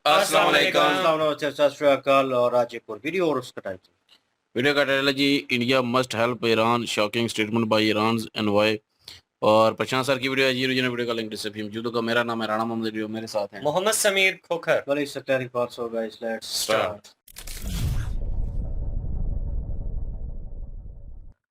अस्सलाम वालेकुम। चर्चा सत श्री अकाल और आज एक और वीडियो और उसका टाइटल वीडियो का टाइटल है जी, India must help Iran, shocking statement by Iran envoy. और प्रशांत सर की वीडियो है जी। ओरिजिनल वीडियो का लिंक डिस्क्रिप्शन में मौजूद होगा। मेरा नाम है राणा मोहम्मद रियो, मेरे साथ हैं Mohammad Sameer Khokhar. Well it's a parts so guys let's start.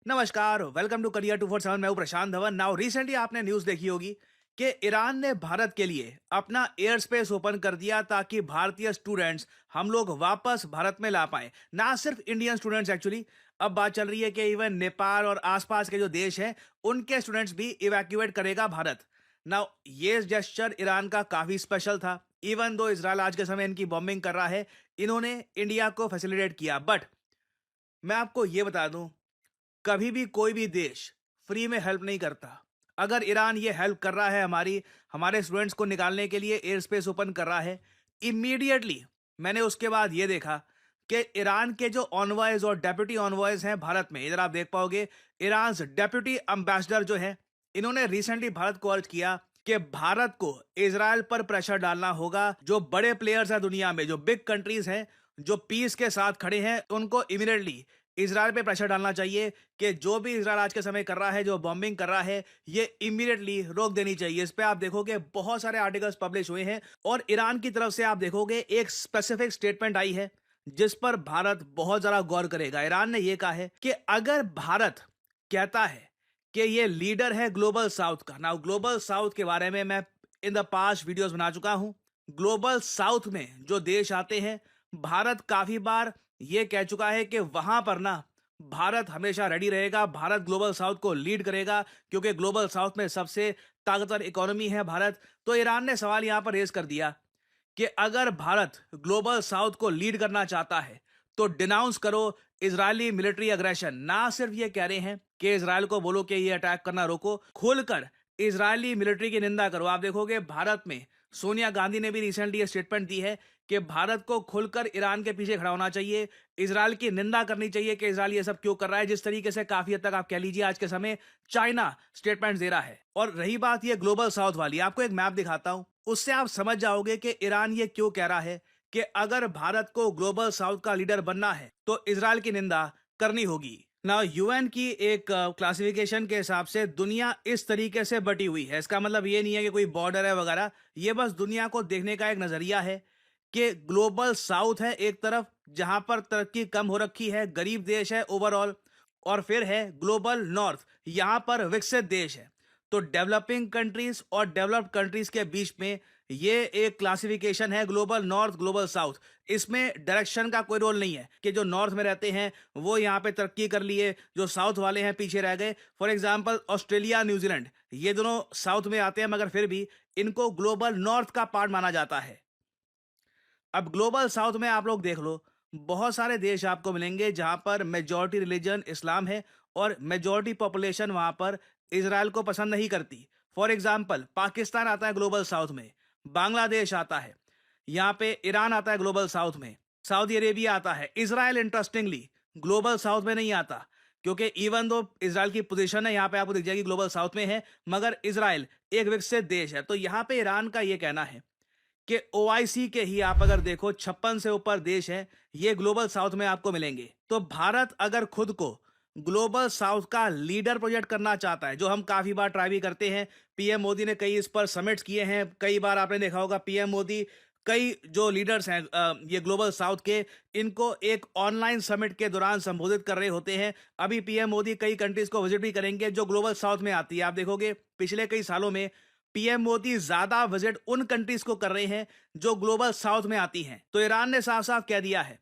नमस्कार, वेलकम टू करियर 247। मैं हूं प्रशांत धवन। नाउ रिसेंटली आपने न्यूज देखी होगी कि ईरान ने भारत के लिए अपना एयर स्पेस ओपन कर दिया ताकि भारतीय स्टूडेंट्स हम लोग वापस भारत में ला पाए। ना सिर्फ इंडियन स्टूडेंट्स, एक्चुअली अब बात चल रही है कि इवन नेपाल और आसपास के जो देश हैं उनके स्टूडेंट्स भी इवैक्यूएट करेगा भारत। नाउ ये जेस्चर ईरान का काफी स्पेशल था। इवन दो इजराइल आज के समय इनकी बॉम्बिंग कर रहा है, इन्होंने इंडिया को फैसिलिटेट किया। बट मैं आपको ये बता दूं, कभी भी कोई भी देश फ्री में हेल्प नहीं करता। अगर ईरान ये हेल्प कर रहा है हमारे स्टूडेंट्स को निकालने के लिए, एयर स्पेस ओपन कर रहा है, इमीडिएटली मैंने उसके बाद ये देखा कि ईरान के जो ऑनवॉयज और डेप्यूटी ऑनवॉयज हैं भारत में, इधर आप देख पाओगे ईरान डेप्यूटी एम्बेसडर जो है, इन्होंने रिसेंटली भारत को अर्ज किया कि भारत को इजराइल पर प्रेशर डालना होगा। जो बड़े प्लेयर्स हैं दुनिया में, जो बिग कंट्रीज हैं, जो पीस के साथ खड़े हैं, उनको इमीडिएटली इजराइल पे प्रेशर डालना चाहिए कि जो भी इजराइल आज के समय कर रहा है, जो बॉम्बिंग कर रहा है, ये इमीडिएटली रोक देनी चाहिए। इस पे आप देखोगे बहुत सारे आर्टिकल्स पब्लिश हुए हैं और ईरान की तरफ से आप देखोगे एक स्पेसिफिक स्टेटमेंट आई है जिस पर भारत बहुत ज्यादा गौर करेगा। ईरान ने यह कहा है कि अगर भारत कहता है कि ये लीडर है ग्लोबल साउथ का। नाउ ग्लोबल साउथ के बारे में मैं इन द पास्ट वीडियोस बना चुका हूं। ग्लोबल साउथ में जो देश आते हैं, भारत काफी बार ये कह चुका है कि वहां पर ना भारत हमेशा रेडी रहेगा, भारत ग्लोबल साउथ को लीड करेगा क्योंकि ग्लोबल साउथ में सबसे ताकतवर इकोनॉमी है भारत। तो ईरान ने सवाल यहां पर रेज कर दिया कि अगर भारत ग्लोबल साउथ को लीड करना चाहता है तो डिनाउंस करो इजरायली मिलिट्री अग्रेशन। ना सिर्फ ये कह रहे हैं कि इजराइल को बोलो कि ये अटैक करना रोको, खुलकर इजरायली मिलिट्री की निंदा करो। आप देखोगे भारत में सोनिया गांधी ने भी रिसेंटली ये स्टेटमेंट दी है कि भारत को खुलकर ईरान के पीछे खड़ा होना चाहिए, इजराइल की निंदा करनी चाहिए कि इजराइल ये सब क्यों कर रहा है, जिस तरीके से काफी हद तक आप कह लीजिए आज के समय चाइना स्टेटमेंट दे रहा है। और रही बात ये ग्लोबल साउथ वाली, आपको एक मैप दिखाता हूं, उससे आप समझ जाओगे कि ईरान ये क्यों कह रहा है कि अगर भारत को ग्लोबल साउथ का लीडर बनना है तो इजराइल की निंदा करनी होगी। ना यूएन की एक क्लासिफिकेशन के हिसाब से दुनिया इस तरीके से बटी हुई है। इसका मतलब ये नहीं है कि कोई बॉर्डर है वगैरह, ये बस दुनिया को देखने का एक नजरिया है कि ग्लोबल साउथ है एक तरफ जहां पर तरक्की कम हो रखी है, गरीब देश है ओवरऑल, और फिर है ग्लोबल नॉर्थ, यहां पर विकसित देश है। तो डेवलपिंग कंट्रीज और डेवलप्ड कंट्रीज के बीच में ये एक क्लासिफिकेशन है, ग्लोबल नॉर्थ ग्लोबल साउथ। इसमें डायरेक्शन का कोई रोल नहीं है कि जो नॉर्थ में रहते हैं वो यहाँ पे तरक्की कर लिए, जो साउथ वाले हैं पीछे रह गए। फॉर एग्जांपल ऑस्ट्रेलिया, न्यूजीलैंड, ये दोनों साउथ में आते हैं मगर फिर भी इनको ग्लोबल नॉर्थ का पार्ट माना जाता है। अब ग्लोबल साउथ में आप लोग देख लो, बहुत सारे देश आपको मिलेंगे जहां पर मेजॉरिटी रिलीजन इस्लाम है और मेजॉरिटी पॉपुलेशन वहां पर इजराइल को पसंद नहीं करती। फॉर एग्जाम्पल पाकिस्तान आता है ग्लोबल साउथ में, बांग्लादेश आता है, यहाँ पे ईरान आता है ग्लोबल साउथ में, सऊदी अरेबिया आता है। इजराइल इंटरेस्टिंगली ग्लोबल साउथ में नहीं आता क्योंकि इवन दो इजराइल की पोजीशन है यहाँ पे आपको दिख जाएगी ग्लोबल साउथ में है, मगर इजराइल एक विकसित देश है। तो यहाँ पे ईरान का ये कहना है कि ओआईसी के ही आप अगर देखो 56 से ऊपर देश हैं, ये ग्लोबल साउथ में आपको मिलेंगे। तो भारत अगर खुद को ग्लोबल साउथ का लीडर प्रोजेक्ट करना चाहता है, जो हम काफी बार ट्राई भी करते हैं, पीएम मोदी ने कई इस पर समिट्स किए हैं, कई बार आपने देखा होगा पीएम मोदी कई जो लीडर्स हैं ये ग्लोबल साउथ के, इनको एक ऑनलाइन समिट के दौरान संबोधित कर रहे होते हैं। अभी पीएम मोदी कई कंट्रीज को विजिट भी करेंगे जो ग्लोबल साउथ में आती है। आप देखोगे पिछले कई सालों में पीएम मोदी ज्यादा विजिट उन कंट्रीज को कर रहे हैं जो ग्लोबल साउथ में आती हैं। तो ईरान ने साफ साफ कह दिया है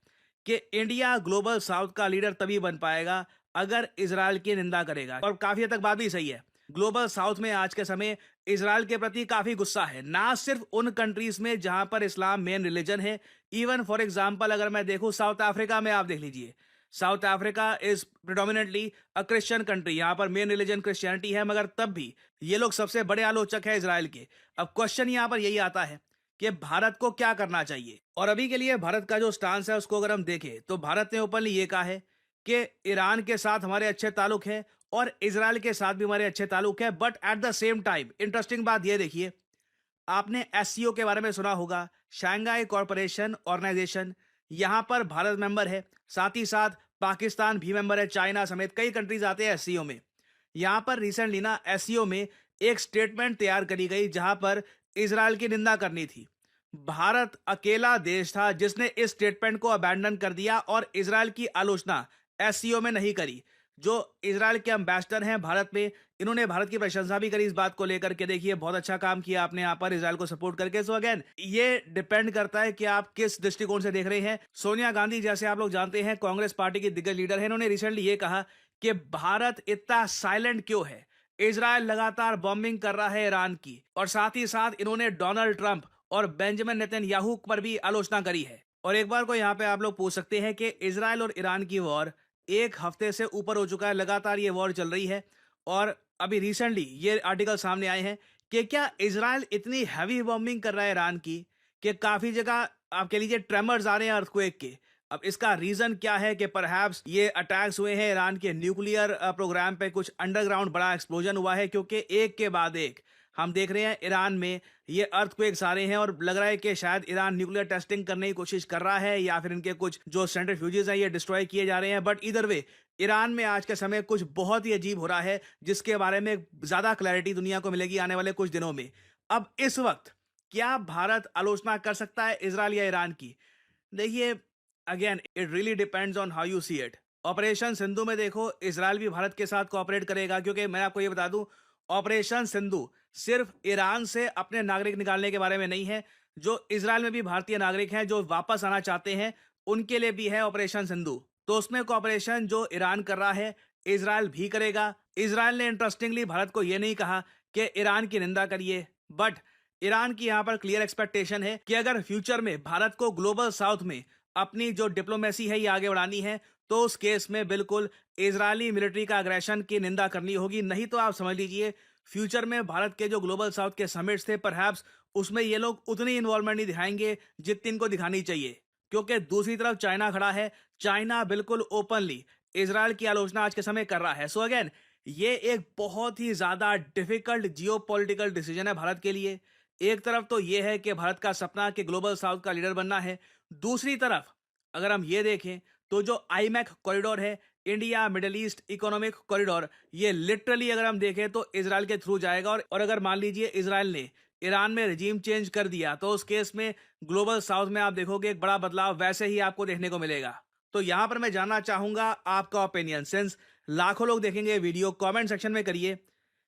कि इंडिया ग्लोबल साउथ का लीडर तभी बन पाएगा अगर इजराइल की निंदा करेगा। और काफी हद तक बात भी सही है, ग्लोबल साउथ में आज के समय इजराइल के प्रति काफी गुस्सा है, ना सिर्फ उन कंट्रीज में जहां पर इस्लाम मेन रिलीजन है। इवन फॉर एग्जांपल अगर मैं देखूं साउथ अफ्रीका में, आप देख लीजिए, south Africa is predominantly a Christian country, यहां पर मेन रिलीजन क्रिश्चियनिटी है, मगर तब भी ये लोग सबसे बड़े आलोचक है इजराइल के। अब क्वेश्चन यहां पर यही आता है कि भारत को क्या करना चाहिए। और अभी के लिए भारत का जो स्टांस है उसको अगर हम देखें तो भारत ने ओपनली ये कहा है कि ईरान के साथ हमारे अच्छे ताल्लुक है और इजराइल के साथ भी हमारे अच्छे ताल्लुक है। But at the same time interesting बात ये देखिए, आपने एससीओ के बारे में सुना होगा, शंघाई कॉरपोरेशन ऑर्गेनाइजेशन। यहाँ पर भारत मेंबर है, साथ ही साथ पाकिस्तान भी मेंबर है, चाइना समेत कई कंट्रीज आते हैं एससीओ में। यहाँ पर रिसेंटली ना एससीओ में एक स्टेटमेंट तैयार करी गई जहां पर इजराइल की निंदा करनी थी। भारत अकेला देश था जिसने इस स्टेटमेंट को अबैंडन कर दिया और इजराइल की आलोचना एससीओ में नहीं करी। जो इजराइल के एम्बेसडर हैं भारत में, इन्होंने भारत की प्रशंसा भी करी इस बात को लेकर के, देखिए बहुत अच्छा काम किया आपने यहाँ पर इजराइल को सपोर्ट करके। सो अगेन ये डिपेंड करता है कि आप किस दृष्टिकोण से देख रहे हैं। सोनिया गांधी, जैसे आप लोग जानते हैं, कांग्रेस पार्टी की दिग्गज लीडर है, इन्होंने रिसेंटली ये कहा कि भारत इतना साइलेंट क्यों है, इजराइल लगातार बॉम्बिंग कर रहा है ईरान की। और साथ ही साथ इन्होंने डोनाल्ड ट्रंप और बेंजामिन नेतन्याहू पर भी आलोचना करी है। और एक बार को यहाँ पे आप लोग पूछ सकते हैं कि इजराइल और ईरान की वॉर एक हफ्ते से ऊपर हो चुका है, लगातार ये वॉर चल रही है। और अभी रिसेंटली ये आर्टिकल सामने आए हैं कि क्या इजराइल इतनी हैवी बॉम्बिंग कर रहा है ईरान की कि काफी जगह आप कह लीजिए ट्रेमर्स आ रहे हैं अर्थक्वेक के। अब इसका रीजन क्या है कि परहैप्स ये अटैक्स हुए हैं ईरान के न्यूक्लियर प्रोग्राम पे, कुछ अंडरग्राउंड बड़ा एक्सप्लोजन हुआ है, क्योंकि एक के बाद एक हम देख रहे हैं ईरान में ये अर्थक्वेक्स आ रहे हैं। और लग रहा है कि शायद ईरान न्यूक्लियर टेस्टिंग करने की कोशिश कर रहा है या फिर इनके कुछ जो सेंट्रीफ्यूजेस हैं ये डिस्ट्रॉय किए जा रहे हैं। बट इधर वे ईरान में आज के समय कुछ बहुत ही अजीब हो रहा है, जिसके बारे में ज्यादा क्लैरिटी दुनिया को मिलेगी आने वाले कुछ दिनों में। अब इस वक्त क्या भारत आलोचना कर सकता है इजराइल या ईरान की? देखिए, again it really depends on how you see it. Operation Sindhu में देखो, इजराइल भी भारत के साथ कोऑपरेट करेगा, क्योंकि मैं आपको ये बता दूं, ऑपरेशन सिंधु सिर्फ ईरान से अपने नागरिक निकालने के बारे में नहीं है। जो इजराइल में भी भारतीय नागरिक हैं जो वापस आना चाहते हैं, उनके लिए भी है ऑपरेशन सिंधु। तो उसमें कोऑपरेशन जो ईरान कर रहा है, इजराइल भी करेगा। इजराइल ने इंटरेस्टिंगली भारत को यह नहीं कहा कि ईरान की निंदा करिए, बट ईरान की यहां पर क्लियर एक्सपेक्टेशन है कि अगर फ्यूचर में भारत को ग्लोबल साउथ में अपनी जो डिप्लोमेसी है ये आगे बढ़ानी है, तो उस केस में बिल्कुल इजरायली मिलिट्री का अग्रेशन की निंदा करनी होगी। नहीं तो आप समझ लीजिए फ्यूचर में भारत के जो ग्लोबल साउथ के समिट्स थे, परहैप्स उसमें ये लोग उतनी इन्वॉल्वमेंट नहीं दिखाएंगे जितनी इनको दिखानी चाहिए। क्योंकि दूसरी तरफ चाइना खड़ा है, चाइना बिल्कुल ओपनली इजराइल की आलोचना आज के समय कर रहा है। सो अगेन ये एक बहुत ही ज्यादा डिफिकल्ट जियोपॉलिटिकल डिसीजन है भारत के लिए। एक तरफ तो ये है कि भारत का सपना कि ग्लोबल साउथ का लीडर बनना है, दूसरी तरफ अगर हम ये देखें तो जो आईमैक कॉरिडोर है, India middle east economic corridor, ये लिटरली अगर हम देखें तो इजराइल के थ्रू जाएगा। और अगर मान लीजिए इजराइल ने ईरान में रजीम चेंज कर दिया, तो उस केस में ग्लोबल साउथ में आप देखोगे एक बड़ा बदलाव वैसे ही आपको देखने को मिलेगा। तो यहां पर मैं जानना चाहूंगा आपका ओपिनियन, सिंस लाखों लोग देखेंगे वीडियो, कमेंट सेक्शन में करिए।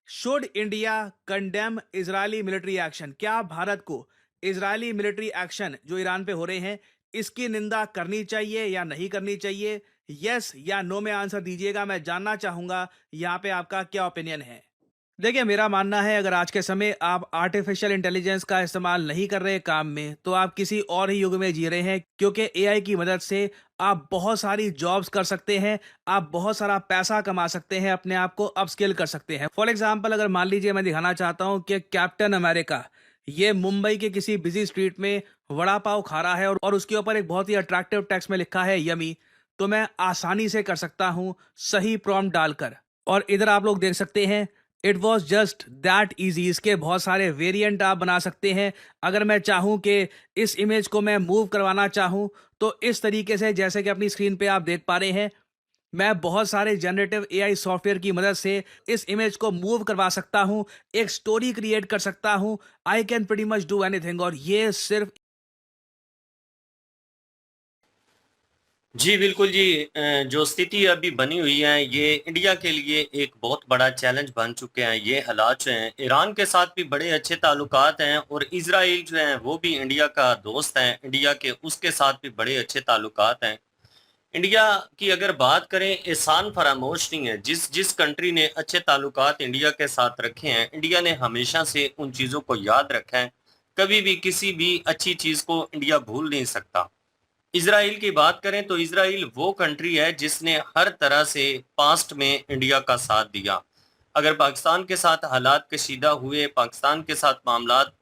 Should India condemn Israeli military action? क्या भारत को इजरायली मिलिट्री एक्शन जो ईरान पे हो रहे हैं इसकी निंदा करनी चाहिए या नहीं करनी चाहिए? यस या नो में आंसर दीजिएगा, मैं जानना चाहूंगा यहाँ पे आपका क्या ओपिनियन है। देखिए, मेरा मानना है अगर आज के समय आप आर्टिफिशियल इंटेलिजेंस का इस्तेमाल नहीं कर रहे काम में, तो आप किसी और ही युग में जी रहे हैं। क्योंकि एआई की मदद से आप बहुत सारी जॉब्स कर सकते हैं, आप बहुत सारा पैसा कमा सकते हैं, अपने आप को अपस्किल कर सकते हैं। फॉर एग्जाम्पल अगर मान लीजिए मैं दिखाना चाहता हूँ कि कैप्टन अमेरिका ये मुंबई के किसी बिजी स्ट्रीट में वड़ा पाव खा रहा है और उसके ऊपर एक बहुत ही अट्रैक्टिव टेक्स्ट में लिखा है यमी, तो मैं आसानी से कर सकता हूं सही प्रॉम्प्ट डालकर। और इधर आप लोग देख सकते हैं it was just that easy. इसके बहुत सारे वेरिएंट आप बना सकते हैं। अगर मैं चाहूं कि इस इमेज को मैं मूव करवाना चाहूं, तो इस तरीके से जैसे कि अपनी स्क्रीन पे आप देख पा रहे हैं, मैं बहुत सारे जनरेटिव एआई सॉफ्टवेयर की मदद से इस इमेज को मूव करवा सकता हूं, एक स्टोरी क्रिएट कर सकता हूं। I can pretty much do anything. और ये सिर्फ जी बिल्कुल जी। जो स्थिति अभी बनी हुई है ये इंडिया के लिए एक बहुत बड़ा चैलेंज बन चुके हैं। ये हालात जो हैं, ईरान के साथ भी बड़े अच्छे ताल्लुकात हैं और इजराइल जो है वो भी इंडिया का दोस्त है, इंडिया के उसके साथ भी बड़े अच्छे ताल्लुकात हैं। इंडिया की अगर बात करें, एहसान फरामोश नहीं है। जिस जिस कंट्री ने अच्छे ताल्लुकात इंडिया के साथ रखे हैं, इंडिया ने हमेशा से उन चीज़ों को याद रखा है। कभी भी किसी भी अच्छी चीज़ को इंडिया भूल नहीं सकता। इजराइल की बात करें तो इजराइल वो कंट्री है जिसने हर तरह से पास्ट में इंडिया का साथ दिया। अगर पाकिस्तान के साथ हालात कशीदा हुए, पाकिस्तान के साथ मामलात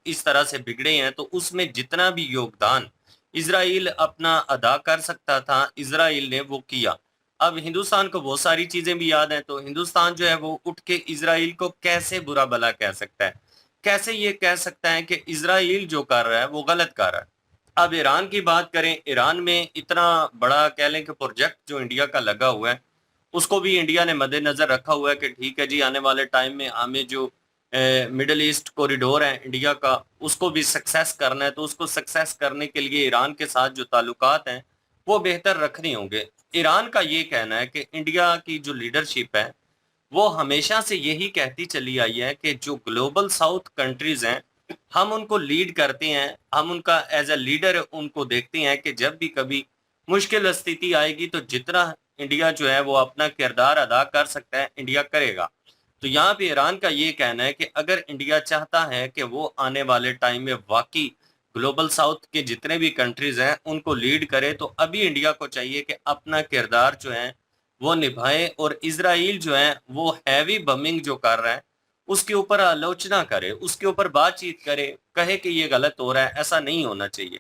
इस तरह से बिगड़े हैं, तो उसमें जितना भी योगदान इजराइल अपना अदा कर सकता था, इजराइल ने वो किया। अब हिंदुस्तान को बहुत सारी चीजें भी याद हैं, तो हिंदुस्तान जो है वो उठ के इजराइल को कैसे बुरा भला कह सकता है? कैसे ये कह सकता है कि इजराइल जो कर रहा है वो गलत कर रहा है। अब ईरान की बात करें, ईरान में इतना बड़ा कह लें कि प्रोजेक्ट जो इंडिया का लगा हुआ है, उसको भी इंडिया ने मद्देनजर रखा हुआ है कि ठीक है जी, आने वाले टाइम में हमें जो मिडल ईस्ट कॉरिडोर है इंडिया का, उसको भी सक्सेस करना है। तो उसको सक्सेस करने के लिए ईरान के साथ जो ताल्लुकात हैं वो बेहतर रखने होंगे। ईरान का ये कहना है कि इंडिया की जो लीडरशिप है वो हमेशा से यही कहती चली आई है कि जो ग्लोबल साउथ कंट्रीज हैं, हम उनको लीड करते हैं, हम उनका एज अ लीडर उनको देखते हैं कि जब भी कभी मुश्किल स्थिति आएगी तो जितना इंडिया जो है वो अपना किरदार अदा कर सकता है, इंडिया करेगा। तो यहाँ पे ईरान का ये कहना है कि अगर इंडिया चाहता है कि वो आने वाले टाइम में वाकई ग्लोबल साउथ के जितने भी कंट्रीज हैं उनको लीड करे, तो अभी इंडिया को चाहिए कि अपना किरदार जो है वो निभाए, और इजराइल जो है वो हैवी बमिंग जो कर रहा है उसके ऊपर आलोचना करे, उसके ऊपर बातचीत करे, कहे कि ये गलत हो रहा है, ऐसा नहीं होना चाहिए।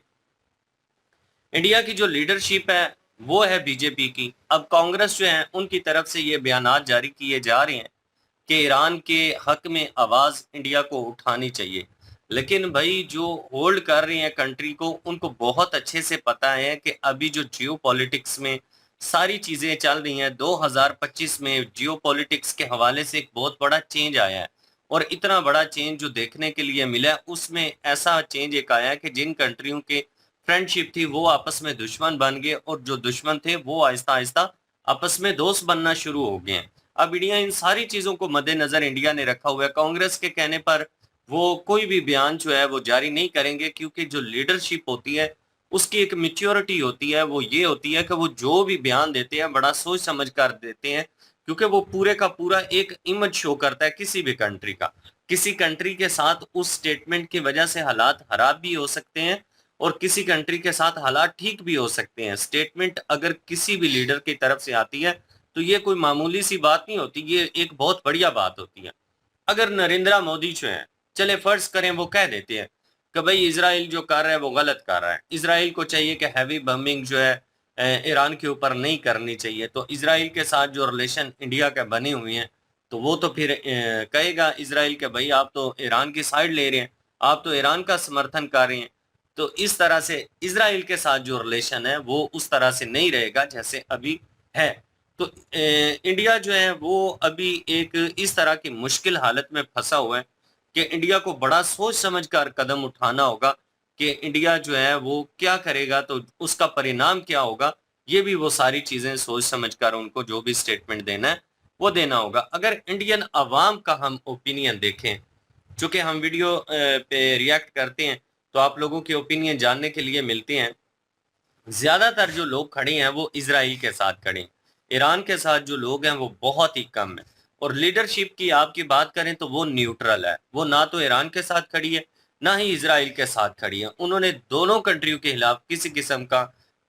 इंडिया की जो लीडरशिप है वो है बीजेपी की। अब कांग्रेस जो है उनकी तरफ से ये बयानात जारी किए जा रहे हैं कि ईरान के हक में आवाज इंडिया को उठानी चाहिए। लेकिन भाई जो होल्ड कर रही है कंट्री को, उनको बहुत अच्छे से पता है कि अभी जो जियो पॉलिटिक्स में सारी चीजें चल रही हैं, 2025 में जियो पॉलिटिक्स के हवाले से एक बहुत बड़ा चेंज आया है। और इतना बड़ा चेंज जो देखने के लिए मिला है, उसमें ऐसा चेंज एक आया है कि जिन कंट्रियों के फ्रेंडशिप थी वो आपस में दुश्मन बन गए, और जो दुश्मन थे वो आहिस्ता आहिस्ता आपस में दोस्त बनना शुरू हो गए हैं। अब इंडिया इन सारी चीजों को मद्देनजर इंडिया ने रखा हुआ है। कांग्रेस के कहने पर वो कोई भी बयान जो है वो जारी नहीं करेंगे, क्योंकि जो लीडरशिप होती है उसकी एक मैच्योरिटी होती है, वो ये होती है कि वो जो भी बयान देते हैं बड़ा सोच समझ कर देते हैं, क्योंकि वो पूरे का पूरा एक इमेज शो करता है किसी भी कंट्री का। किसी कंट्री के साथ उस स्टेटमेंट की वजह से हालात खराब भी हो सकते हैं, और किसी कंट्री के साथ हालात ठीक भी हो सकते हैं। स्टेटमेंट अगर किसी भी लीडर की तरफ से आती है तो ये कोई मामूली सी बात नहीं होती, ये एक बहुत बढ़िया बात होती है। अगर नरेंद्र मोदी जो है, चले फर्ज करें वो कह देते हैं कि भाई इजराइल जो कर रहा है वो गलत कर रहा है, इजराइल को चाहिए कि हैवी बम्बिंग जो है ईरान के ऊपर नहीं करनी चाहिए, तो इजराइल के साथ जो रिलेशन इंडिया के बने हुए हैं तो वो तो फिर कहेगा इजराइल के भाई आप तो ईरान की साइड ले रहे हैं, आप तो ईरान का समर्थन कर रहे हैं। तो इस तरह से इजराइल के साथ जो रिलेशन है वो उस तरह से नहीं रहेगा जैसे अभी है। तो इंडिया जो है वो अभी एक इस तरह की मुश्किल हालत में फंसा हुआ है कि इंडिया को बड़ा सोच समझकर कदम उठाना होगा कि इंडिया जो है वो क्या करेगा, तो उसका परिणाम क्या होगा, ये भी वो सारी चीजें सोच समझकर उनको जो भी स्टेटमेंट देना है वो देना होगा। अगर इंडियन अवाम का हम ओपिनियन देखें, चूंकि हम वीडियो पे रिएक्ट करते हैं तो आप लोगों के ओपिनियन जानने के लिए मिलते हैं, ज्यादातर जो लोग खड़े हैं वो इजराइल के साथ खड़े हैं। ईरान के साथ जो लोग हैं वो बहुत ही कम है। और लीडरशिप की आपकी बात करें तो वो न्यूट्रल है, वो ना तो ईरान के साथ खड़ी है ना ही इजराइल के साथ खड़ी है। उन्होंने दोनों कंट्रियों के खिलाफ किसी किस्म का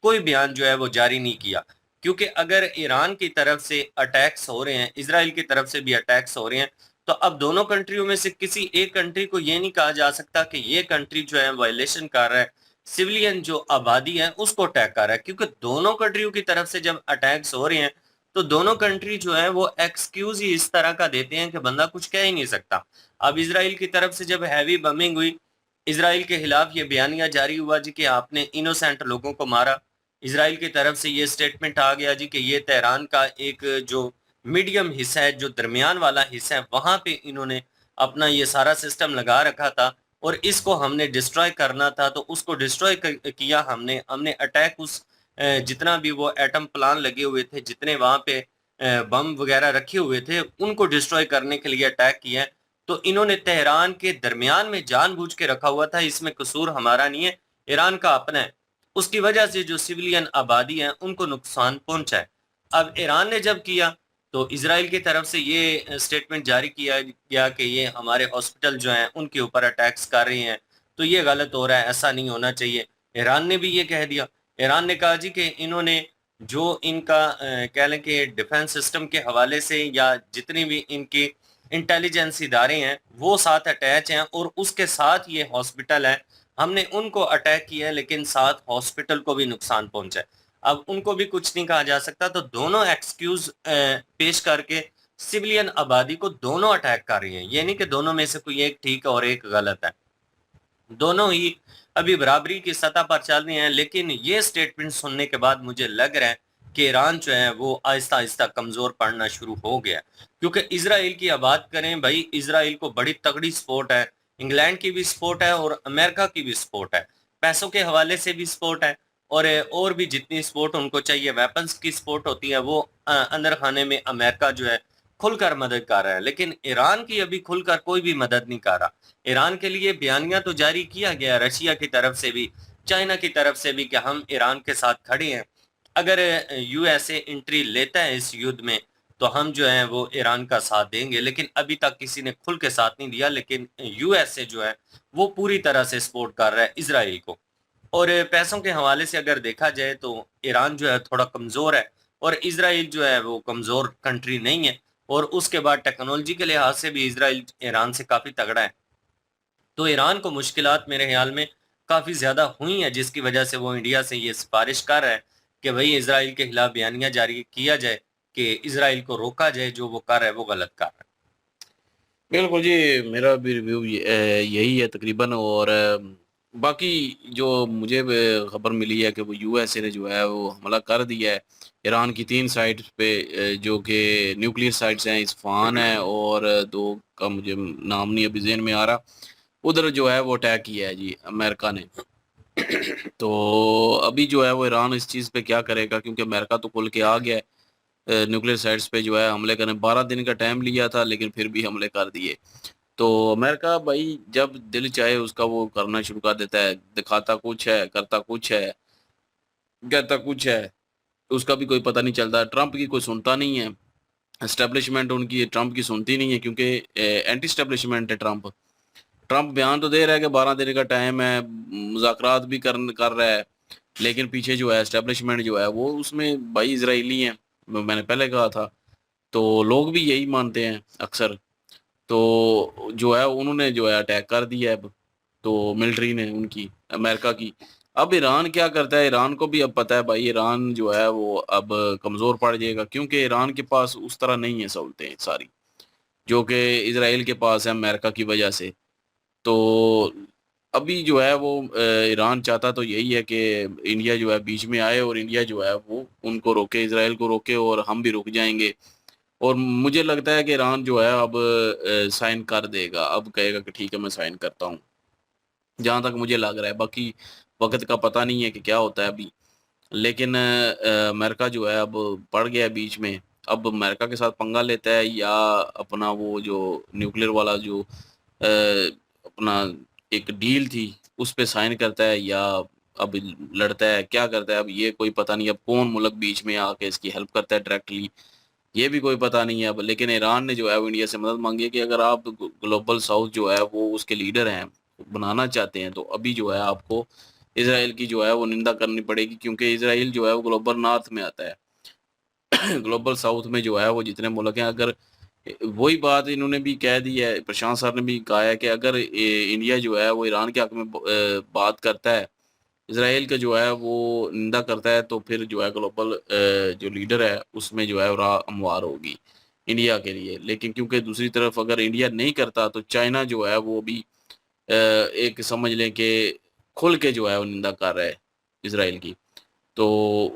कोई बयान जो है वो जारी नहीं किया, क्योंकि अगर ईरान की तरफ से अटैक्स हो रहे हैं, इजराइल की तरफ से भी अटैक्स हो रहे हैं, तो अब दोनों कंट्रियों में से किसी एक कंट्री को ये नहीं कहा जा सकता कि ये कंट्री जो है वायलेशन कर रहा है, सिविलियन जो आबादी है उसको अटैक कर रहा है। क्योंकि दोनों कंट्रियों की तरफ से जब अटैक्स हो रहे हैं तो दोनों कंट्री जो है वो एक्सक्यूज ही इस तरह का देते हैं कि बंदा कुछ कह ही नहीं सकता। अब इजराइल की तरफ से जब हैवी बमिंग हुई, इजराइल के खिलाफ ये बयानिया जारी हुआ जी कि आपने इनोसेंट लोगों को मारा, इजराइल की तरफ से ये स्टेटमेंट आ गया जी कि ये तेहरान का एक जो मीडियम हिस्सा है, जो दरमियान वाला हिस्सा है, वहां पे इन्होंने अपना ये सारा सिस्टम लगा रखा था और इसको हमने डिस्ट्रॉय करना था, तो उसको डिस्ट्रॉय किया हमने अटैक उस जितना भी वो एटम प्लान लगे हुए थे, जितने वहां पे बम वगैरह रखे हुए थे, उनको डिस्ट्रॉय करने के लिए अटैक किया है। तो इन्होंने तेहरान के दरमियान में जानबूझ के रखा हुआ था, इसमें कसूर हमारा नहीं है, ईरान का अपना है। उसकी वजह से जो सिविलियन आबादी है उनको नुकसान पहुंचा है। अब ईरान ने जब किया तो इजराइल की तरफ से ये स्टेटमेंट जारी किया गया कि ये हमारे हॉस्पिटल जो हैं उनके ऊपर अटैक्स कर रहे हैं, तो ये गलत हो रहा है, ऐसा नहीं होना चाहिए। ईरान ने भी ये कह दिया, ईरान ने कहा जी कि इन्होंने जो इनका कह लें कि डिफेंस सिस्टम के हवाले से या जितनी भी इनकी इंटेलिजेंस इदारे हैं वो साथ अटैच हैं और उसके साथ ये हॉस्पिटल है, हमने उनको अटैक किया है लेकिन साथ हॉस्पिटल को भी नुकसान पहुंचा है। अब उनको भी कुछ नहीं कहा जा सकता, तो दोनों एक्सक्यूज पेश करके सिविलियन आबादी को दोनों अटैक कर रही हैं। ये नहीं कि दोनों में से कोई एक ठीक है और एक गलत है, दोनों ही अभी बराबरी की सतह पर चल रही हैं। लेकिन ये स्टेटमेंट सुनने के बाद मुझे लग रहा है कि ईरान जो है वो आहिस्ता आहिस्ता कमजोर पड़ना शुरू हो गया, क्योंकि इसराइल की बात करें भाई, इसराइल को बड़ी तगड़ी सपोर्ट है, इंग्लैंड की भी सपोर्ट है और अमेरिका की भी सपोर्ट है, पैसों के हवाले से भी सपोर्ट है, और भी जितनी सपोर्ट उनको चाहिए, वेपन्स की सपोर्ट होती है, वो अंदर खाने में अमेरिका जो है खुलकर मदद कर रहा है। लेकिन ईरान की अभी खुलकर कोई भी मदद नहीं कर रहा। ईरान के लिए बयानिया तो जारी किया गया रशिया की तरफ से भी, चाइना की तरफ से भी, कि हम ईरान के साथ खड़े हैं, अगर यूएसए एंट्री लेता है इस युद्ध में तो हम जो है वो ईरान का साथ देंगे। लेकिन अभी तक किसी ने खुल के साथ नहीं दिया। लेकिन यूएसए जो है वो पूरी तरह से सपोर्ट कर रहा है इसराइल को। और पैसों के हवाले से अगर देखा जाए तो ईरान जो है थोड़ा कमजोर है और इसराइल जो है वो कमजोर कंट्री नहीं है। और उसके बाद टेक्नोलॉजी के लिहाज से भी इसराइल ईरान से काफी तगड़ा है। तो ईरान को मुश्किलात मेरे ख्याल में काफी ज्यादा हुई हैं, जिसकी वजह से वो इंडिया से ये सिफारिश कर रहा है कि भाई इसराइल के खिलाफ बयानिया जारी किया जाए कि इसराइल को रोका जाए, जो वो कर रहा है वो गलत कर रहा है। बिल्कुल जी, मेरा भी रिव्यू यही है तकरीबन। और बाकी जो मुझे खबर मिली है कि वो यूएसए ने जो है वो हमला कर दिया है ईरान की 3 साइट्स पे, जो कि न्यूक्लियर साइट्स हैं, इस्फहान है और 2 का मुझे नाम नहीं अभी ज़हन में आ रहा। उधर जो है वो अटैक किया है जी अमेरिका ने। तो अभी जो है वो ईरान इस चीज़ पे क्या करेगा, क्योंकि अमेरिका तो खुल के आ गया है न्यूक्लियर साइट्स पे जो है हमले करने। 12 दिन का टाइम लिया था लेकिन फिर भी हमले कर दिए। तो अमेरिका भाई जब दिल चाहे उसका वो करना शुरू कर देता है, दिखाता कुछ है, करता कुछ है, कहता कुछ है, उसका भी कोई पता नहीं चलता। ट्रंप की कोई सुनता नहीं है, एस्टेब्लिशमेंट उनकी ट्रंप की सुनती नहीं है, क्योंकि एंटी एस्टेब्लिशमेंट है ट्रंप। ट्रंप बयान तो दे रहा है कि 12 दिन का टाइम है, मुज़ाकरात भी कर रहा है, लेकिन पीछे जो है एस्टेब्लिशमेंट जो है वो उसमें भाई इजरायली हैं। मैंने पहले कहा था, तो लोग भी यही मानते हैं अक्सर। तो जो है उन्होंने जो है अटैक कर दिया है अब, तो मिलिट्री ने उनकी, अमेरिका की। अब ईरान क्या करता है, ईरान को भी अब पता है भाई ईरान जो है वो अब कमज़ोर पड़ जाएगा, क्योंकि ईरान के पास उस तरह नहीं है सहूलतें सारी जो कि इसराइल के पास है अमेरिका की वजह से। तो अभी जो है वो ईरान चाहता तो यही है कि इंडिया जो है बीच में आए और इंडिया जो है वो उनको रोके, इसराइल को रोके, और हम भी रुक जाएंगे। और मुझे लगता है कि ईरान जो है अब साइन कर देगा, अब कहेगा कि ठीक है मैं साइन करता हूँ, जहाँ तक मुझे लग रहा है। बाकी वक्त का पता नहीं है कि क्या होता है अभी। लेकिन अमेरिका जो है अब पड़ गया है बीच में। अब अमेरिका के साथ पंगा लेता है या अपना वो जो न्यूक्लियर वाला जो अपना एक डील थी उस पे साइन करता है, या अब लड़ता है, क्या करता है अब ये कोई पता नहीं। अब कौन मुल्क बीच में आके इसकी हेल्प करता है डायरेक्टली, ये भी कोई पता नहीं है अब। लेकिन ईरान ने जो है वो इंडिया से मदद मांगी है कि अगर आप ग्लोबल साउथ जो है वो उसके लीडर हैं, बनाना चाहते हैं, तो अभी जो है आपको इसराइल की जो है वो निंदा करनी पड़ेगी, क्योंकि इसराइल जो है वो ग्लोबल नॉर्थ में आता है। ग्लोबल साउथ में जो है वो जितने मुल्क हैं, अगर वही बात इन्होंने भी कह दी है, प्रशांत सर ने भी कहा है कि अगर इंडिया जो है वो ईरान के हक में बात करता है, इसराइल का जो है वो निंदा करता है, तो फिर जो है ग्लोबल जो लीडर है उसमें जो है वो राह हमवार होगी इंडिया के लिए। लेकिन क्योंकि दूसरी तरफ अगर इंडिया नहीं करता तो चाइना जो है वो भी एक समझ लें कि खुल के जो है वो निंदा कर रहा है इसराइल की। तो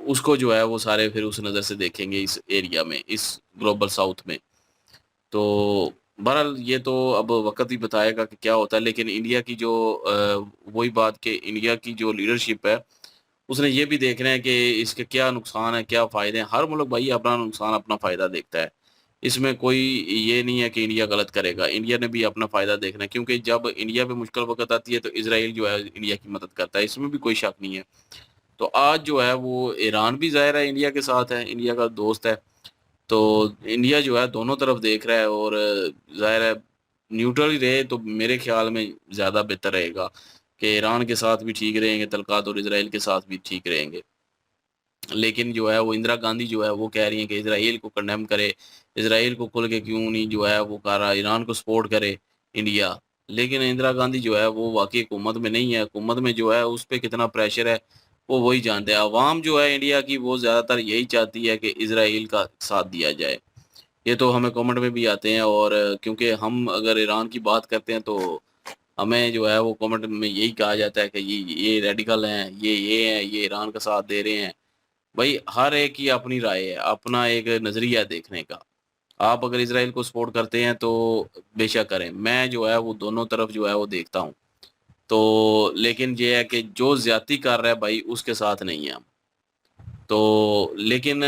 उसको जो है वो सारे फिर उस नज़र से देखेंगे इस एरिया में, इस ग्लोबल साउथ में। तो बहरहाल ये तो अब वक्त ही बताएगा कि क्या होता है। लेकिन इंडिया की जो वही बात कि इंडिया की जो लीडरशिप है उसने ये भी देखना है कि इसके क्या नुकसान है, क्या फ़ायदे हैं। हर मुल्क भाई अपना नुकसान अपना फ़ायदा देखता है, इसमें कोई ये नहीं है कि इंडिया गलत करेगा। इंडिया ने भी अपना फ़ायदा देखना है, क्योंकि जब इंडिया पे मुश्किल वक्त आती है तो इसराइल जो है इंडिया की मदद करता है, इसमें भी कोई शक नहीं है। तो आज जो है वो ईरान भी ज़ाहिर है इंडिया के साथ है, इंडिया का दोस्त है। तो इंडिया जो है दोनों तरफ देख रहा है, और ज़ाहिर है न्यूट्रल ही रहे तो मेरे ख्याल में ज़्यादा बेहतर रहेगा कि ईरान के साथ भी ठीक रहेंगे तल्कात और इसराइल के साथ भी ठीक रहेंगे। लेकिन जो है वो इंदिरा गांधी जो है वो कह रही हैं कि इसराइल को कंडेम करे, इसराइल को खुल के क्यों नहीं जो है वो कर रहा, ईरान को सपोर्ट करे इंडिया। लेकिन इंदिरा गांधी जो है वो वाकई हुकूमत में नहीं है, हुकूमत में जो है उस पर कितना प्रेशर है वो वही जानते हैं। अवाम जो है इंडिया की वो ज़्यादातर यही चाहती है कि इसराइल का साथ दिया जाए, ये तो हमें कमेंट में भी आते हैं, और क्योंकि हम अगर ईरान की बात करते हैं तो हमें जो है वो कमेंट में यही कहा जाता है कि ये रेडिकल हैं, ये हैं, ये ईरान का साथ दे रहे हैं। भाई हर एक की अपनी राय है, अपना एक नज़रिया है देखने का। आप अगर इसराइल को सपोर्ट करते हैं तो बेशक करें, मैं जो है वो दोनों तरफ जो है वो देखता हूँ। तो लेकिन ये है कि जो ज्यादती कर रहा है भाई उसके साथ नहीं है हम। तो लेकिन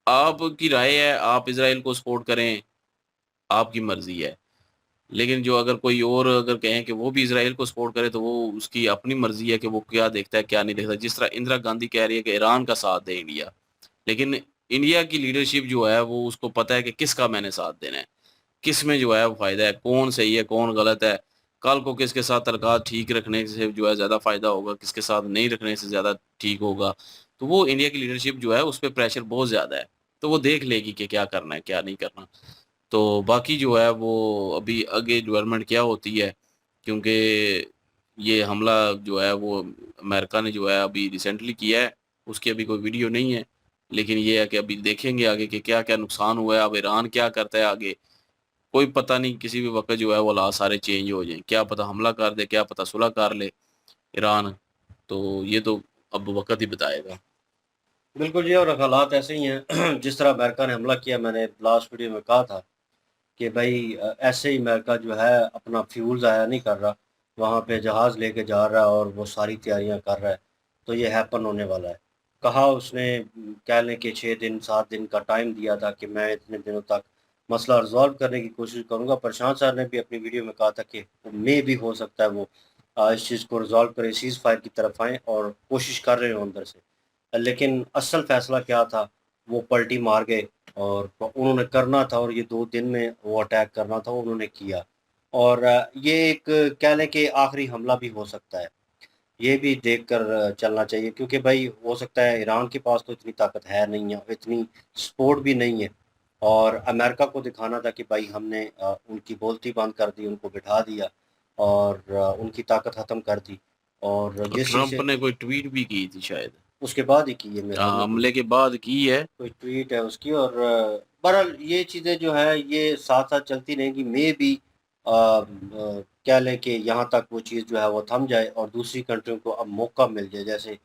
आपकी राय है, आप इसराइल को सपोर्ट करें, आपकी मर्जी है। लेकिन जो अगर कोई और अगर कहें कि वो भी इसराइल को सपोर्ट करे तो वो उसकी अपनी मर्जी है कि वो क्या देखता है क्या नहीं देखता। जिस तरह इंदिरा गांधी कह रही है कि ईरान का साथ दे इंडिया, लेकिन इंडिया की लीडरशिप जो है वो उसको पता है कि किसका मैंने साथ देना है, किस में जो है वो फायदा है, कौन सही है कौन गलत है, कल को किसके साथ तलकात ठीक रखने से जो है ज़्यादा फायदा होगा, किसके साथ नहीं रखने से ज़्यादा ठीक होगा। तो वो इंडिया की लीडरशिप जो है उस पर प्रेशर बहुत ज़्यादा है, तो वो देख लेगी कि क्या करना है क्या नहीं करना। तो बाकी जो है वो अभी आगे डेवलपमेंट क्या होती है, क्योंकि ये हमला जो है वो अमेरिका ने जो है अभी रिसेंटली किया है, उसकी अभी कोई वीडियो नहीं है। लेकिन ये है कि अभी देखेंगे आगे कि क्या क्या नुकसान हुआ है, अब ईरान क्या करता है आगे, कोई पता नहीं, किसी भी वक्त जो है वो हालात सारे चेंज हो जाएं, क्या पता हमला कर दे, क्या पता सुलह कर ले ईरान। तो ये तो अब वक्त ही बताएगा। बिल्कुल जी, और हालात ऐसे ही हैं जिस तरह अमेरिका ने हमला किया, मैंने लास्ट वीडियो में कहा था कि भाई ऐसे ही अमेरिका जो है अपना फ्यूल ज़ाया नहीं कर रहा, वहाँ पे जहाज़ लेके जा रहा है और वो सारी तैयारियां कर रहा है। तो ये हैपन होने वाला है। कहा उसने कह लें कि 6 दिन 7 दिन का टाइम दिया था कि मैं इतने दिनों तक मसला रिजॉल्व करने की कोशिश करूँगा। प्रशांत सर ने भी अपनी वीडियो में कहा था कि मे भी हो सकता है वो इस चीज़ को रिजॉल्व करें, सीज़ फायर की तरफ आएँ और कोशिश कर रहे हो अंदर से। लेकिन असल फ़ैसला क्या था, वो पलटी मार गए और उन्होंने करना था, और ये 2 दिन में वो अटैक करना था, उन्होंने किया। और ये एक कह लें कि आखिरी हमला भी हो सकता है। ये भी देख कर चलना चाहिए, क्योंकि भाई हो सकता है ईरान के पास तो इतनी ताकत है नहीं है, इतनी सपोर्ट भी नहीं है, और अमेरिका को दिखाना था कि भाई हमने उनकी बोलती बंद कर दी, उनको बिठा दिया और उनकी ताकत ख़त्म कर दी। और तो जिस चीज़ ट्रंप से ने कोई ट्वीट भी की थी शायद, उसके बाद ही की है, मेरे ख्याल में हमले के बाद की है। कोई ट्वीट है उसकी। और बहरहाल ये चीज़ें जो है ये साथ साथ चलती रहेंगी। मे भी कह लें कि यहाँ तक वो चीज़ जो है वो थम जाए और दूसरी कंट्रियों को अब मौका मिल जाए। जैसे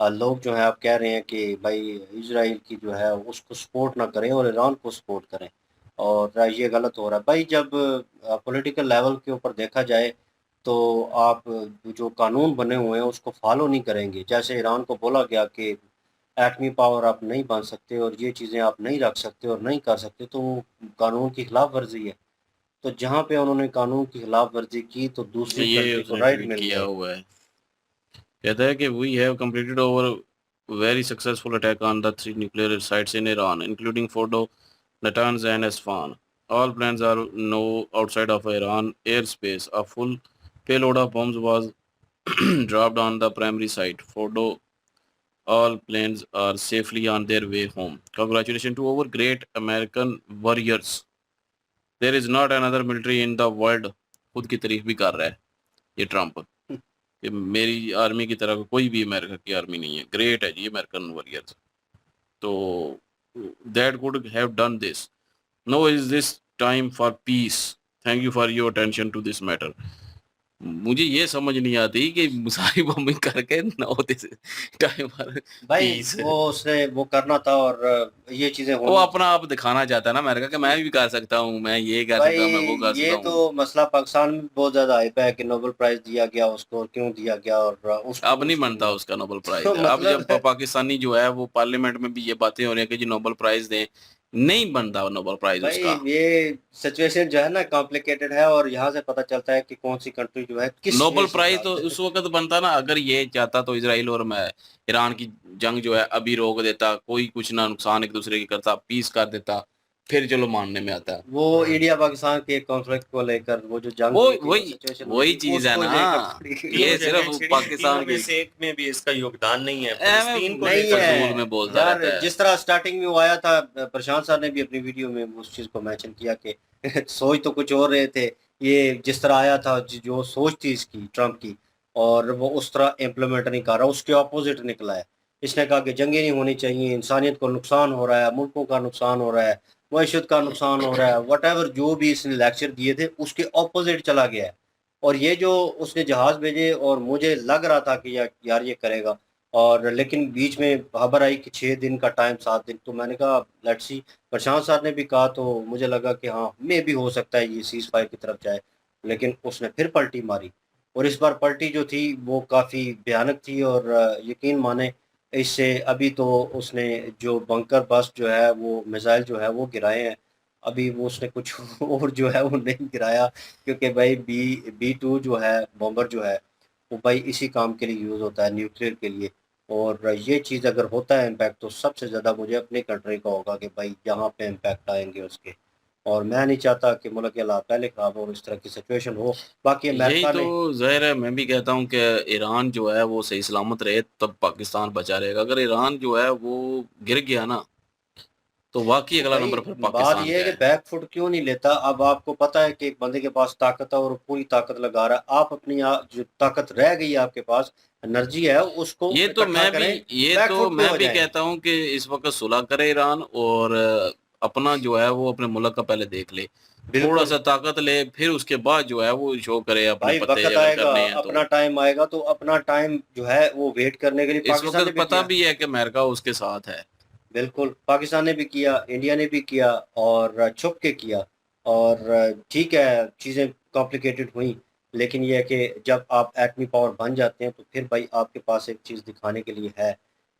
लोग जो है आप कह रहे हैं कि भाई इसराइल की जो है उसको सपोर्ट ना करें और ईरान को सपोर्ट करें, और ये गलत हो रहा है भाई। जब पॉलिटिकल लेवल के ऊपर देखा जाए तो आप जो कानून बने हुए हैं उसको फॉलो नहीं करेंगे। जैसे ईरान को बोला गया कि एटमी पावर आप नहीं बन सकते और ये चीज़ें आप नहीं रख सकते और नहीं कर सकते, तो वो कानून की खिलाफ वर्जी है। तो जहाँ पे उन्होंने कानून की खिलाफ वर्जी की तो दूसरी ये कंट्री को उसने राइट ट्वीट मिल किया गए। हुआ है, कहता है कि we have completed over very successful attack on the 3 nuclear sites in Iran including Fordow, Natanz and Isfahan. All planes are now outside of Iran airspace. A full payload of bombs was dropped on the primary site. Fordo, all planes are safely on their way home. Congratulations to our great American warriors. There is not another military in the world. खुद की तारीफ भी कर रहा है ये Trump कि मेरी आर्मी की तरह कोई भी अमेरिका की आर्मी नहीं है, ग्रेट है जी अमेरिकन वॉरियर्स। तो that could have done this, no is this time for peace, thank you for your attention to this matter. मुझे ये समझ नहीं आती कि सारी बॉम्बिंग करके नो दिस टाइम फॉर भाई पीस। वो उसने वो करना था और ये चीज़ें वो होनी अपना आप दिखाना चाहता है ना अमेरिका कि मैं भी कर सकता हूँ, मैं ये कर भाई। सकता हूँ, मैं वो कर ये सकता तो हूँ। मसला पाकिस्तान में बहुत ज़्यादा हाइप है कि नोबेल प्राइज़ दिया गया उसको, और क्यों दिया गया, और उसको अब नहीं उसको बनता नहीं। उसका नोबेल प्राइज। तो अब मतलब जब पाकिस्तानी जो है वो पार्लियामेंट में भी ये बातें हो रही है कि जी नोबेल प्राइज दें, नहीं बनता नोबेल प्राइज भाई उसका। ये सिचुएशन जो है ना कॉम्प्लिकेटेड है, और यहाँ से पता चलता है कि कौन सी कंट्री जो है किस नोबेल इस प्राइज तो हिसाब से। उस वक्त बनता ना अगर ये चाहता तो इसराइल और मैं ईरान की जंग जो है अभी रोक देता, कोई कुछ ना नुकसान एक दूसरे की करता, पीस कर देता, फिर चलो मानने में आता है। वो इंडिया पाकिस्तान के कॉन्फ्लिक्ट को लेकर वो जो जंग वो हुई थी, वो वही सिचुएशन हुई वही थी, चीज है उसको ना, लेकर थोड़ी ये तीनों सिर्फ जगह छिड़ी, तीनों पाकिस्तान में की से एक में भी इसका योगदान नहीं है। एवं फिलिस्तीन को नहीं लेकर जो है फजूल में बोलता यार। रहता है। जिस तरह स्टार्टिंग में वो आया था, प्रशांत सर ने भी अपनी वीडियो में उस चीज़ को मेंशन किया कि सोच तो कुछ और रहे थे। ये जिस तरह आया था, जो सोच थी इसकी ट्रम्प की, और वो उस तरह इम्प्लीमेंट नहीं कर रहा, उसके ऑपोजिट निकला है। इसने कहा कि जंगें नहीं होनी चाहिए, इंसानियत को नुकसान हो रहा है, मुल्कों का नुकसान हो रहा है, मईशत का नुकसान हो रहा है, वट जो भी इसने लेक्चर दिए थे उसके ऑपोजिट चला गया है। और ये जो उसने जहाज़ भेजे और मुझे लग रहा था कि यार ये करेगा, और लेकिन बीच में खबर आई कि 6 दिन का टाइम, 7 दिन, तो मैंने कहा लेट्स सी। प्रशांत सर ने भी कहा तो मुझे लगा कि हाँ मे भी हो सकता है ये सीज़ फायर की तरफ जाए, लेकिन उसने फिर पलटी मारी। और इस बार पलटी जो थी वो काफ़ी भयानक थी, और यकीन माने इससे अभी तो उसने जो बंकर बस्ट जो है वो मिसाइल जो है वो गिराए हैं। अभी वो उसने कुछ और जो है वो नहीं गिराया, क्योंकि भाई बी 2 जो है बॉम्बर जो है वो भाई इसी काम के लिए यूज़ होता है, न्यूक्लियर के लिए। और ये चीज़ अगर होता है इम्पैक्ट, तो सबसे ज़्यादा मुझे अपनी कंट्री का होगा कि भाई यहाँ पे इम्पैक्ट आएंगे उसके। और मैं नहीं चाहता कि मुल्क के हालात पहले ख़राब हो और इस तरह की सिचुएशन हो। बाकी यही अमेरिका तो ने ज़ाहिर है, मैं भी कहता हूँ कि ईरान जो है वो सही सलामत रहे तब पाकिस्तान बचा रहेगा। अगर ईरान जो है वो गिर गया ना, तो वाकई तो अगला भाई नंबर फिर बात पाकिस्तान ये है का कि है। बैक फुट क्यों नहीं लेता। अब आपको पता है कि एक बंदे के पास ताकत है और वो पूरी ताकत लगा रहा है। आप अपनी जो ताकत रह गई है आपके पास, एनर्जी है, उसको इकट्ठा करें। ये बैक तो फुट पे मैं हो भी जाएं। कहता हूँ कि इस वक्त सुलह करे ईरान, और अपना जो है वो अपने मुल्क का पहले देख ले, थोड़ा बिल्कुल सा ताकत ले, फिर उसके बाद जो है वो शो करे अपने भाई, पत्ते वक्त अगर आएगा, करने हैं तो। अपना टाइम आएगा, तो अपना टाइम जो है वो वेट करने के लिए इस पाकिस्तान ने वक्त भी पता किया। भी है कि अमेरिका उसके साथ है। बिल्कुल पाकिस्तान ने भी किया, इंडिया ने भी किया, और छुप के किया। और ठीक है चीज़ें कॉम्प्लिकेटेड हुई, लेकिन ये है कि जब आप एटमी पावर बन जाते हैं तो फिर भाई आपके पास एक चीज़ दिखाने के लिए है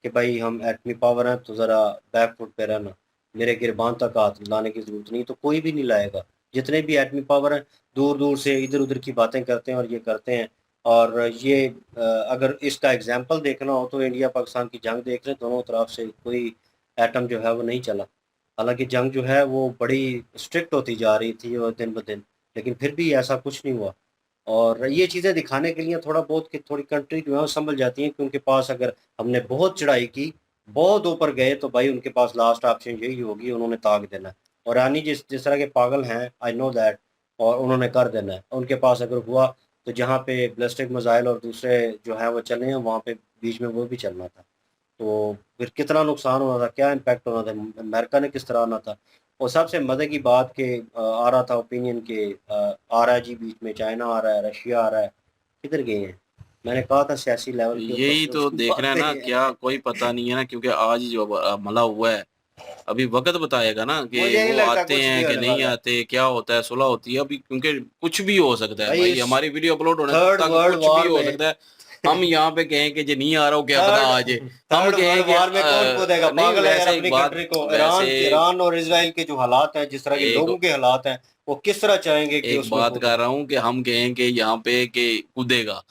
कि भाई हम एटमी पावर हैं, तो ज़रा बैक फुट पे रहना। मेरे गिरबान तक हाथ लाने की ज़रूरत नहीं, तो कोई भी नहीं लाएगा। जितने भी एटमी पावर हैं दूर दूर से इधर उधर की बातें करते हैं और ये करते हैं। और ये अगर इसका एग्जाम्पल देखना हो तो इंडिया पाकिस्तान की जंग देख लें, दोनों तरफ से कोई एटम जो है वो नहीं चला। हालांकि जंग जो है वो बड़ी स्ट्रिक्ट होती जा रही थी और दिन ब दिन, लेकिन फिर भी ऐसा कुछ नहीं हुआ। और ये चीज़ें दिखाने के लिए थोड़ा बहुत कि थोड़ी कंट्री जो है वो संभल जाती हैं कि उनके पास अगर हमने बहुत चढ़ाई की, बहुत ऊपर गए, तो भाई उनके पास लास्ट ऑप्शन यही होगी, उन्होंने ताक देना है। और रानी जिस जिस तरह के पागल हैं, आई नो दैट, और उन्होंने कर देना है। उनके पास अगर हुआ तो जहाँ पे बैलिस्टिक मिसाइल और दूसरे जो है वो चले हैं, वहाँ पे बीच में वो भी चलना था। तो फिर कितना नुकसान होना था, क्या इम्पैक्ट होना था, अमेरिका ने किस तरह आना था। और सबसे मज़े की बात कि आ रहा था ओपिनियन के आ रहा है जी, बीच में चाइना आ रहा है, रशिया आ रहा है, किधर गए हैं। मैंने कहा था सियासी लेवल के ऊपर यही जो तो देखना है बातें ना, हैं। क्या कोई पता नहीं है ना, क्योंकि आज जो हमला हुआ है, अभी वक्त बताएगा ना कि मुझे नहीं वो लगता आते कुछ भी हैं कि होने नहीं वाला है आते, क्या होता है, सुलह होती है अभी, क्योंकि कुछ भी हो सकता है भाई। भाई, इस हमारी वीडियो अपलोड होने थर्ड तक वर्ल्ड कुछ भी वॉर हो में सकता है। हम यहाँ पे कहें कि जी नहीं आ रहा हो, क्या पता थर्ड आ जाए। हम थर्ड कहें वर्ल्ड कि वॉर में कौन कूदेगा, नहीं, पागल है यार। वैसे एक अपनी बात, कंट्री को, वैसे ईरान ईरान और इसराइल के जो हालात हैं, जिस तरह के एक लोगों के हालात हैं, वो किस तरह चाहेंगे कि एक उसमें बात कूदें। कर रहा हूँ कि हम कहें कि यहाँ पे कि कूदेगा,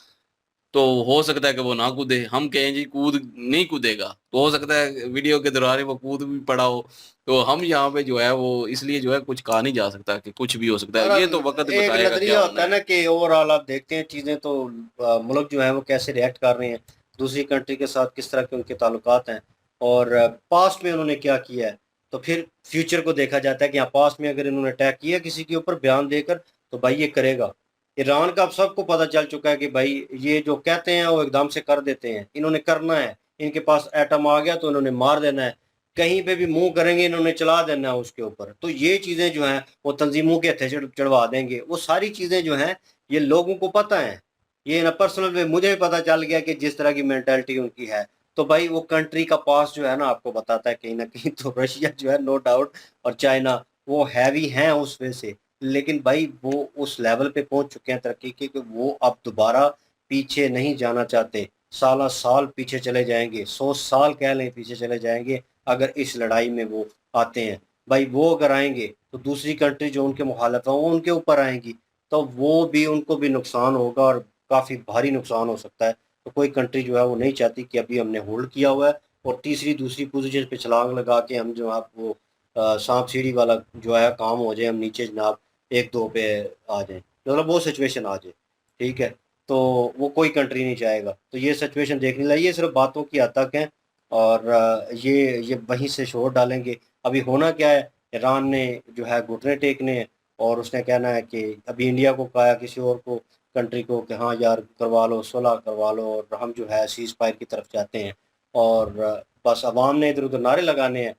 तो हो सकता है कि वो ना कूदे। हम कहें जी कूद नहीं कूदेगा, तो हो सकता है वीडियो के दौरान ही वो कूद भी पड़ा हो। तो हम यहाँ पे जो है वो इसलिए जो है कुछ कहा नहीं जा सकता, कि कुछ भी हो सकता है, और ये तो वक्त एक बताएगा क्या नजरिया होना होता है है। ना कि ओवरऑल आप देखते हैं चीजें, तो मुल्क जो है वो कैसे रिएक्ट कर रहे हैं दूसरी कंट्री के साथ, किस तरह के उनके ताल्लुकात हैं, और पास्ट में उन्होंने क्या किया है। तो फिर फ्यूचर को देखा जाता है कि हाँ पास्ट में अगर इन्होंने अटैक किया किसी के ऊपर बयान देकर, तो भाई ये करेगा। ईरान का अब सबको पता चल चुका है कि भाई ये जो कहते हैं वो एकदम से कर देते हैं, इन्होंने करना है। इनके पास एटम आ गया तो इन्होंने मार देना है। कहीं पे भी मुंह करेंगे इन्होंने चला देना है उसके ऊपर। तो ये चीजें जो हैं वो तंजीमों के हथे चढ़वा देंगे। वो सारी चीजें जो हैं ये लोगों को पता है। ये ना पर्सनल वे मुझे भी पता चल गया कि जिस तरह की मेंटालिटी उनकी है। तो भाई वो कंट्री का पास जो है ना आपको बताता है कहीं ना कहीं। तो रशिया जो है नो डाउट, और चाइना, वो हैवी हैं उस वे से। लेकिन भाई वो उस लेवल पे पहुंच चुके हैं तरक्की के कि वो अब दोबारा पीछे नहीं जाना चाहते। साल साल पीछे चले जाएंगे, 100 साल कह लें पीछे चले जाएंगे, अगर इस लड़ाई में वो आते हैं। भाई वो अगर आएंगे तो दूसरी कंट्री जो उनके मुखालफ हैं वो उनके ऊपर आएंगी, तो वो भी उनको भी नुकसान होगा, और काफ़ी भारी नुकसान हो सकता है। तो कोई कंट्री जो है वो नहीं चाहती कि अभी हमने होल्ड किया हुआ है और तीसरी दूसरी पोजीशन पे छलांग लगा के हम जो आप वो सांप सीढ़ी वाला जो है काम हो जाए, हम नीचे जनाब 1-2 पे आ जाएं, मतलब वो सिचुएशन आ जाए। ठीक है, तो वो कोई कंट्री नहीं चाहेगा। तो ये सिचुएशन देखने लगी, ये सिर्फ बातों की हद तक है। और ये वहीं से शोर डालेंगे। अभी होना क्या है, ईरान ने जो है घुटने टेकने हैं, और उसने कहना है कि अभी इंडिया को कहा, किसी और को, कंट्री को, कि हाँ यार करवा लो, सुलह करवा लो, और हम जो है सीज फायर की तरफ जाते हैं। और बस अवाम ने इधर उधर नारे लगाने हैं।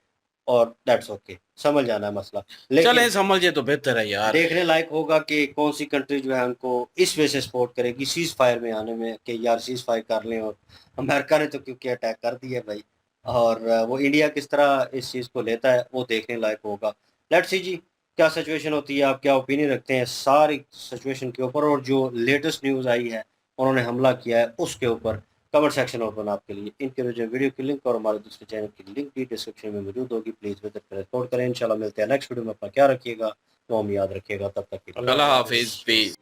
और दैट्स ओके, समझ जाना है मसला। लेकिन चले समझे तो बेहतर है यार। देखने लायक होगा कि कौन सी कंट्री जो है उनको इस वजह से सपोर्ट करेगी सीज फायर में आने में, कि यार सीज फायर कर लें। और अमेरिका ने तो क्योंकि अटैक कर दिया भाई, और वो इंडिया किस तरह इस चीज़ को लेता है वो देखने लायक होगा। लेट्स सी जी क्या सिचुएशन होती है, आप क्या ओपिनियन रखते हैं सारी सिचुएशन के ऊपर, और जो लेटेस्ट न्यूज़ आई है उन्होंने हमला किया है उसके ऊपर। कमेंट सेक्शन ओपन आपके लिए। इनके जो वीडियो की लिंक और हमारे दूसरे चैनल की लिंक भी डिस्क्रिप्शन में मौजूद होगी, प्लीज़ विजिट करें, सपोर्ट करें। इंशाल्लाह मिलते हैं नेक्स्ट वीडियो में। अपना क्या रखिएगा तो हम याद रखिएगा, तब तक के लिए अल्लाह हाफिज।